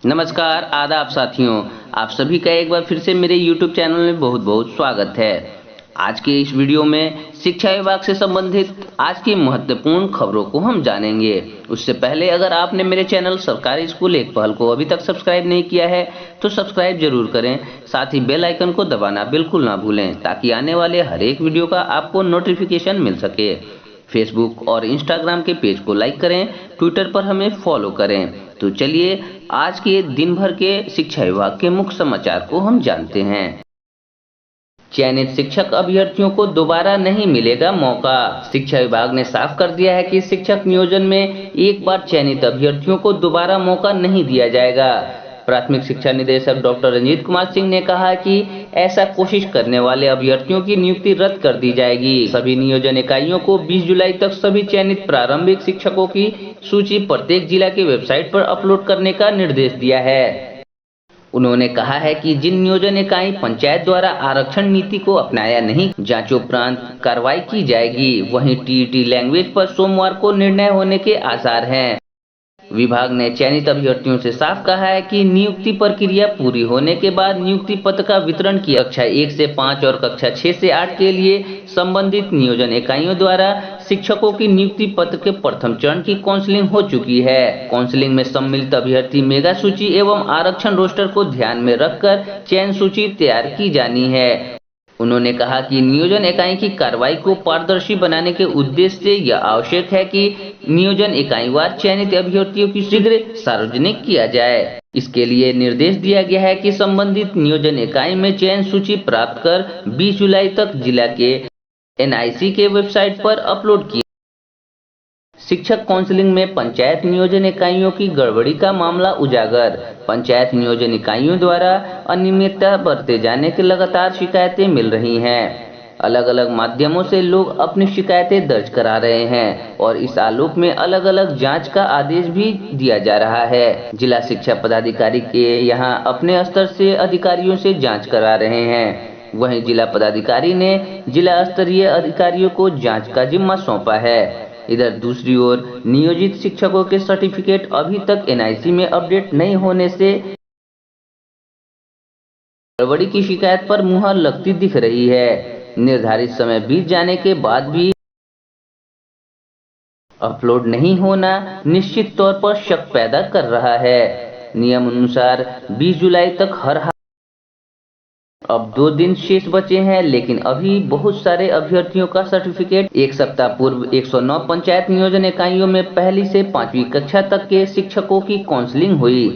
नमस्कार, आदाब साथियों। आप सभी का एक बार फिर से मेरे YouTube चैनल में बहुत बहुत स्वागत है। आज के इस वीडियो में शिक्षा विभाग से संबंधित आज की महत्वपूर्ण खबरों को हम जानेंगे। उससे पहले अगर आपने मेरे चैनल सरकारी स्कूल एक पहल को अभी तक सब्सक्राइब नहीं किया है तो सब्सक्राइब जरूर करें। साथ ही बेल आइकन को दबाना बिल्कुल ना भूलें ताकि आने वाले हर एक वीडियो का आपको नोटिफिकेशन मिल सके। फेसबुक और इंस्टाग्राम के पेज को लाइक करें, ट्विटर पर हमें फॉलो करें। तो चलिए आज के दिन भर के शिक्षा विभाग के मुख्य समाचार को हम जानते हैं। चयनित शिक्षक अभ्यर्थियों को दोबारा नहीं मिलेगा मौका। शिक्षा विभाग ने साफ कर दिया है कि शिक्षक नियोजन में एक बार चयनित अभ्यर्थियों को दोबारा मौका नहीं दिया जाएगा। प्राथमिक शिक्षा निदेशक डॉक्टर रंजीत कुमार सिंह ने कहा कि ऐसा कोशिश करने वाले अभ्यर्थियों की नियुक्ति रद्द कर दी जाएगी। सभी नियोजन इकाइयों को 20 जुलाई तक सभी चयनित प्रारंभिक शिक्षकों की सूची प्रत्येक जिला की वेबसाइट पर अपलोड करने का निर्देश दिया है। उन्होंने कहा है कि जिन नियोजन इकाई पंचायत द्वारा आरक्षण नीति को अपनाया नहीं, जांचोपरांत कार्रवाई की जाएगी। वहीं टीईटी लैंग्वेज पर सोमवार को निर्णय होने के आसार हैं। विभाग ने चयनित अभ्यर्थियों से साफ कहा है कि नियुक्ति प्रक्रिया पूरी होने के बाद नियुक्ति पत्र का वितरण किया। कक्षा 1 से 5 और कक्षा 6 से 8 के लिए संबंधित नियोजन इकाइयों द्वारा शिक्षकों की नियुक्ति पत्र के प्रथम चरण की काउंसलिंग हो चुकी है। काउंसलिंग में सम्मिलित अभ्यर्थी मेगा सूची एवं आरक्षण रोस्टर को ध्यान में रखकर चयन सूची तैयार की जानी है। उन्होंने कहा कि नियोजन इकाई की कार्रवाई को पारदर्शी बनाने के उद्देश्य से यह आवश्यक है कि नियोजन इकाईवार चयनित अभ्यर्थियों की शीघ्र सार्वजनिक किया जाए। इसके लिए निर्देश दिया गया है कि संबंधित नियोजन इकाई में चयन सूची प्राप्त कर 20 जुलाई तक जिला के NIC के वेबसाइट पर अपलोड किए। शिक्षक काउंसलिंग में पंचायत नियोजन इकाइयों की गड़बड़ी का मामला उजागर। पंचायत नियोजन इकाइयों द्वारा अनियमितता बरते जाने की लगातार शिकायतें मिल रही हैं। अलग अलग माध्यमों से लोग अपनी शिकायतें दर्ज करा रहे हैं और इस आलोक में अलग अलग जांच का आदेश भी दिया जा रहा है। जिला शिक्षा पदाधिकारी के यहां अपने स्तर से अधिकारियों से जाँच करा रहे हैं। वहीं जिला पदाधिकारी ने जिला स्तरीय अधिकारियों को जाँच का जिम्मा सौंपा है। इधर दूसरी ओर नियोजित शिक्षकों के सर्टिफिकेट अभी तक NIC में अपडेट नहीं होने से गड़बड़ी की शिकायत पर मुहर लगती दिख रही है। निर्धारित समय बीत जाने के बाद भी अपलोड नहीं होना निश्चित तौर पर शक पैदा कर रहा है। नियम अनुसार 20 जुलाई तक हर हाल अब 2 दिन शेष बचे हैं, लेकिन अभी बहुत सारे अभ्यर्थियों का सर्टिफिकेट एक सप्ताह पूर्व 109 पंचायत नियोजन इकाइयों में पहली से 5वीं कक्षा तक के शिक्षकों की काउंसलिंग हुई।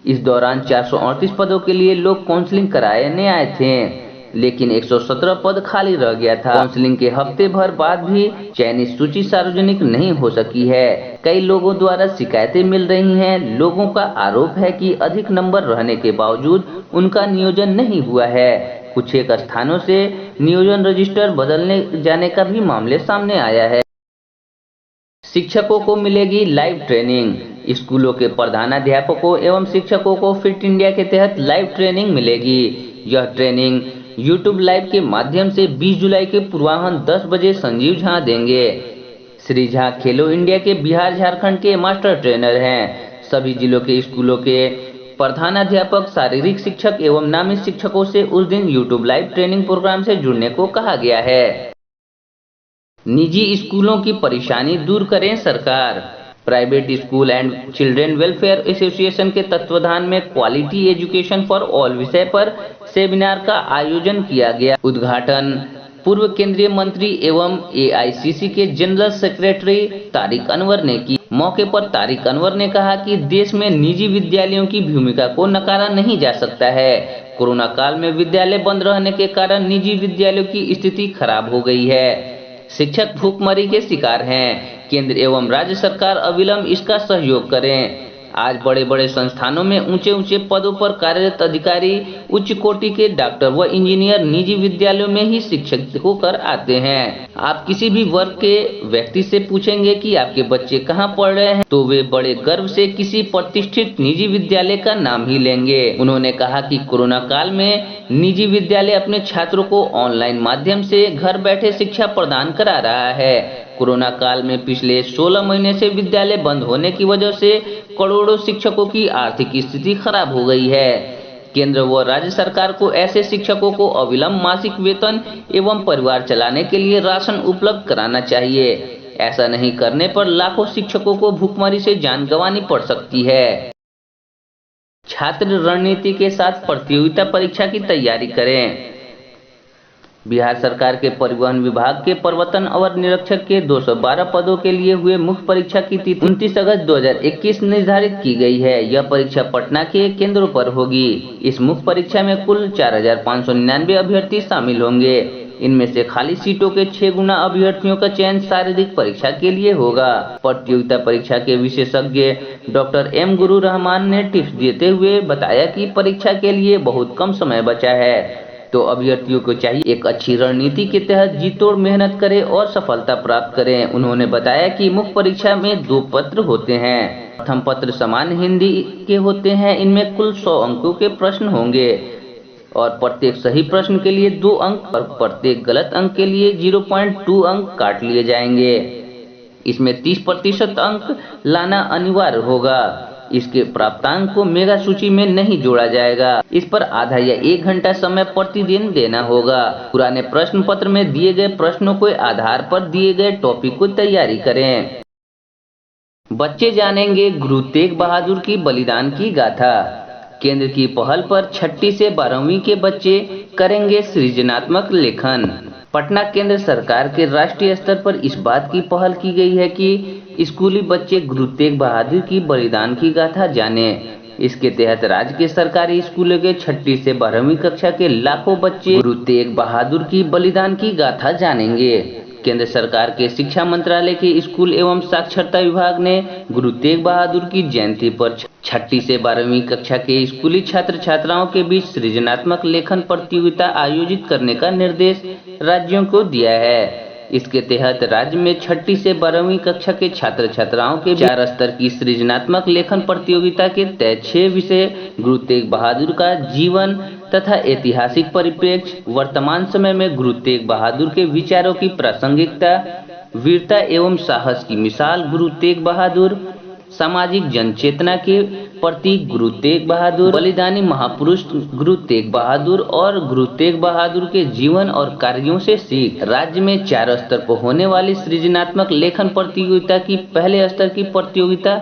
इस दौरान 438 पदों के लिए लोग काउंसलिंग कराने आए थे, लेकिन 117 पद खाली रह गया था। काउंसलिंग के हफ्ते भर बाद भी चयनित सूची सार्वजनिक नहीं हो सकी है। कई लोगों द्वारा शिकायतें मिल रही हैं। लोगों का आरोप है कि अधिक नंबर रहने के बावजूद उनका नियोजन नहीं हुआ है। कुछ एक स्थानों से नियोजन रजिस्टर बदलने जाने का भी मामले सामने आया है। शिक्षकों को मिलेगी लाइव ट्रेनिंग। स्कूलों के प्रधानाध्यापकों एवं शिक्षकों को फिट इंडिया के तहत लाइव ट्रेनिंग मिलेगी। यह ट्रेनिंग YouTube लाइव के माध्यम से 20 जुलाई के पूर्वाह्न 10 बजे संजीव झा देंगे। श्री झा खेलो इंडिया के बिहार झारखंड के मास्टर ट्रेनर हैं। सभी जिलों के स्कूलों के प्रधानाध्यापक, शारीरिक शिक्षक एवं नामित शिक्षकों से उस दिन YouTube लाइव ट्रेनिंग प्रोग्राम से जुड़ने को कहा गया है। निजी स्कूलों की परेशानी दूर करें सरकार। Private school and children welfare association के तत्वाधान में क्वालिटी एजुकेशन फॉर ऑल विषय पर सेमिनार का आयोजन किया गया। उद्घाटन पूर्व केंद्रीय मंत्री एवं AICC के जनरल सेक्रेटरी तारिक अनवर ने की। मौके पर तारिक अनवर ने कहा कि देश में निजी विद्यालयों की भूमिका को नकारा नहीं जा सकता है। कोरोना काल में विद्यालय बंद रहने के कारण निजी विद्यालयों की स्थिति खराब हो गई है। शिक्षक भूखमरी के शिकार हैं। केंद्र एवं राज्य सरकार अविलंब इसका सहयोग करें। आज बड़े बड़े संस्थानों में ऊंचे ऊंचे पदों पर कार्यरत अधिकारी, उच्च कोटि के डॉक्टर व इंजीनियर निजी विद्यालयों में ही शिक्षक होकर आते हैं। आप किसी भी वर्ग के व्यक्ति से पूछेंगे कि आपके बच्चे कहाँ पढ़ रहे हैं तो वे बड़े गर्व से किसी प्रतिष्ठित निजी विद्यालय का नाम ही लेंगे। उन्होंने कहा कि कोरोना काल में निजी विद्यालय अपने छात्रों को ऑनलाइन माध्यम से घर बैठे शिक्षा प्रदान करा रहा है। कोरोना काल में पिछले 16 महीने से विद्यालय बंद होने की वजह से करोड़ों शिक्षकों की आर्थिक स्थिति खराब हो गई है। केंद्र व राज्य सरकार को ऐसे शिक्षकों को अविलंब मासिक वेतन एवं परिवार चलाने के लिए राशन उपलब्ध कराना चाहिए। ऐसा नहीं करने पर लाखों शिक्षकों को भूखमरी से जान गंवानी पड़ सकती है। छात्र रणनीति के साथ प्रतियोगिता परीक्षा की तैयारी करें। बिहार सरकार के परिवहन विभाग के प्रवर्तन अवर निरीक्षक के 212 पदों के लिए हुए मुख्य परीक्षा की तिथि 29 अगस्त 2021 निर्धारित की गई है। यह परीक्षा पटना के केंद्रों पर होगी। इस मुख्य परीक्षा में कुल 4599 अभ्यर्थी शामिल होंगे। इनमें से खाली सीटों के 6 गुना अभ्यर्थियों का चयन शारीरिक परीक्षा के लिए होगा। प्रतियोगिता परीक्षा के विशेषज्ञ डॉक्टर एम गुरु रहमान ने टिप्स देते हुए बताया कि परीक्षा के लिए बहुत कम समय बचा है, तो अभ्यर्थियों को चाहिए एक अच्छी रणनीति के तहत जी तोड़ मेहनत करें और सफलता प्राप्त करें। उन्होंने बताया कि मुख्य परीक्षा में 2 पत्र होते हैं। प्रथम पत्र सामान्य हिंदी के होते हैं। इनमें कुल 100 अंकों के प्रश्न होंगे और प्रत्येक सही प्रश्न के लिए 2 अंक और प्रत्येक गलत अंक के लिए 0.2 अंक काट लिए जाएंगे। इसमें 30% अंक लाना अनिवार्य होगा। इसके प्राप्तांक को मेगा सूची में नहीं जोड़ा जाएगा। इस पर आधा या 1 घंटा समय प्रतिदिन देना होगा। पुराने प्रश्न पत्र में दिए गए प्रश्नों के आधार पर दिए गए टॉपिक को तैयारी करें। बच्चे जानेंगे गुरु तेग बहादुर की बलिदान की गाथा। केंद्र की पहल पर 6ठी से 12वीं के बच्चे करेंगे सृजनात्मक लेखन। पटना केंद्र सरकार के राष्ट्रीय स्तर पर इस बात की पहल की गई है कि स्कूली बच्चे गुरु तेग बहादुर की बलिदान की गाथा जाने। इसके तहत राज्य के सरकारी स्कूलों के 6ठी से 12वीं कक्षा के लाखों बच्चे गुरु तेग बहादुर की बलिदान की गाथा जानेंगे। केंद्र सरकार के शिक्षा मंत्रालय के स्कूल एवं साक्षरता विभाग ने गुरु तेग बहादुर की जयंती पर 6ठी से 12वीं कक्षा के स्कूली छात्र छात्राओं के बीच सृजनात्मक लेखन प्रतियोगिता आयोजित करने का निर्देश राज्यों को दिया है। इसके तहत राज्य में 6ठी से 12वीं कक्षा के छात्र छात्राओं के 4 स्तर की सृजनात्मक लेखन प्रतियोगिता के तय 6 विषय गुरु तेग बहादुर का जीवन तथा ऐतिहासिक परिप्रेक्ष्य, वर्तमान समय में गुरु तेग बहादुर के विचारों की प्रासंगिकता, वीरता एवं साहस की मिसाल गुरु तेग बहादुर, सामाजिक जनचेतना के प्रतीक गुरु तेग बहादुर, बलिदानी महापुरुष गुरु तेग बहादुर और गुरु तेग बहादुर के जीवन और कार्यों से सीख। राज्य में 4 स्तर पर होने वाली सृजनात्मक लेखन प्रतियोगिता की पहले स्तर की प्रतियोगिता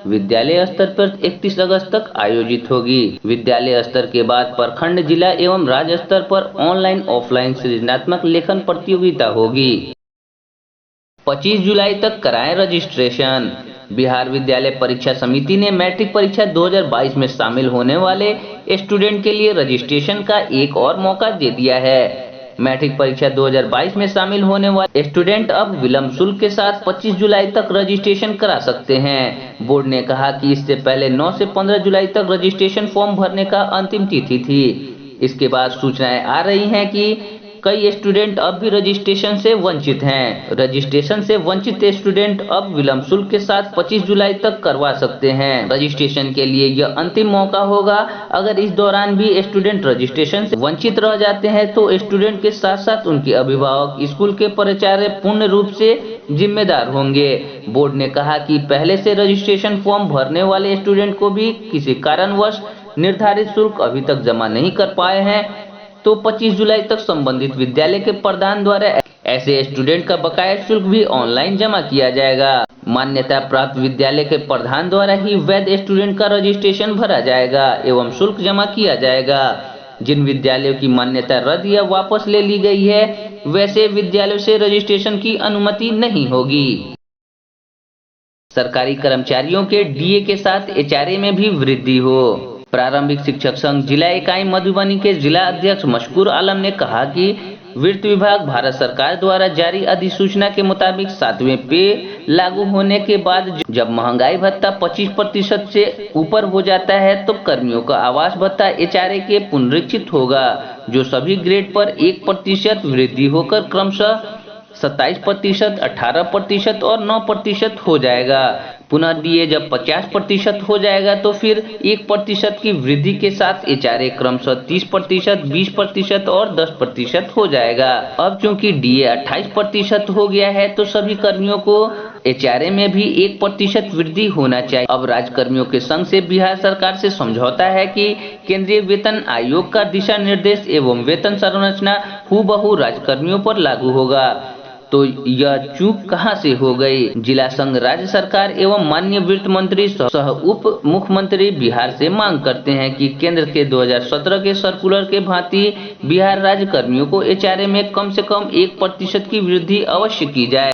विद्यालय स्तर पर 31 अगस्त तक आयोजित होगी। विद्यालय स्तर के बाद प्रखंड, जिला एवं राज्य स्तर पर ऑनलाइन ऑफलाइन सृजनात्मक लेखन प्रतियोगिता होगी। 25 जुलाई तक कराएं रजिस्ट्रेशन। बिहार विद्यालय परीक्षा समिति ने मैट्रिक परीक्षा 2022 में शामिल होने वाले स्टूडेंट के लिए रजिस्ट्रेशन का एक और मौका दे दिया है। मैट्रिक परीक्षा 2022 में शामिल होने वाले स्टूडेंट अब विलंब शुल्क के साथ 25 जुलाई तक रजिस्ट्रेशन करा सकते हैं। बोर्ड ने कहा कि इससे पहले 9 से 15 जुलाई तक रजिस्ट्रेशन फॉर्म भरने का अंतिम तिथि थी। इसके बाद सूचनाएं आ रही हैं कि कई स्टूडेंट अब भी रजिस्ट्रेशन से वंचित हैं। रजिस्ट्रेशन से वंचित स्टूडेंट अब विलंब शुल्क के साथ 25 जुलाई तक करवा सकते हैं। रजिस्ट्रेशन के लिए यह अंतिम मौका होगा। अगर इस दौरान भी स्टूडेंट रजिस्ट्रेशन से वंचित रह जाते हैं तो स्टूडेंट के साथ साथ उनके अभिभावक, स्कूल के प्राचार्य पूर्ण रूप से जिम्मेदार होंगे। बोर्ड ने कहा कि पहले से रजिस्ट्रेशन फॉर्म भरने वाले स्टूडेंट को भी किसी कारणवश निर्धारित शुल्क अभी तक जमा नहीं कर पाए हैं तो 25 जुलाई तक संबंधित विद्यालय के प्रधान द्वारा ऐसे स्टूडेंट का बकाया शुल्क भी ऑनलाइन जमा किया जाएगा। मान्यता प्राप्त विद्यालय के प्रधान द्वारा ही वैध स्टूडेंट का रजिस्ट्रेशन भरा जाएगा एवं शुल्क जमा किया जाएगा। जिन विद्यालयों की मान्यता रद्द या वापस ले ली गई है वैसे विद्यालयों से रजिस्ट्रेशन की अनुमति नहीं होगी। सरकारी कर्मचारियों के डीए के साथ एचआरए में भी वृद्धि हो। प्रारंभिक शिक्षक संघ जिला इकाई मधुबनी के जिला अध्यक्ष मशकूर आलम ने कहा कि वित्त विभाग भारत सरकार द्वारा जारी अधिसूचना के मुताबिक 7वें पे लागू होने के बाद जब महंगाई भत्ता 25% से ऊपर हो जाता है तो कर्मियों का आवास भत्ता एचआरए के पुनरीक्षित होगा, जो सभी ग्रेड पर 1% वृद्धि होकर क्रमशः 27%, 18% और 9% हो जाएगा। पुनः डीए जब 50% हो जाएगा तो फिर 1% की वृद्धि के साथ एचआरए क्रमशः 30%, 20% और 10% हो जाएगा। अब चूंकि डीए 28% हो गया है तो सभी कर्मियों को एचआरए में भी 1% वृद्धि होना चाहिए। अब राज्य कर्मियों के संघ से बिहार सरकार से समझौता है कि केंद्रीय वेतन आयोग का दिशा निर्देश एवं वेतन संरचना हूबहू राज्य कर्मियों पर लागू होगा। तो यह चूक कहां से हो गई? जिला संघ राज्य सरकार एवं माननीय वित्त मंत्री सह उप मुख्यमंत्री बिहार से मांग करते हैं कि केंद्र के 2017 के सर्कुलर के भांति बिहार राज्य कर्मियों को एचआरए में कम से कम 1% की वृद्धि अवश्य की जाए।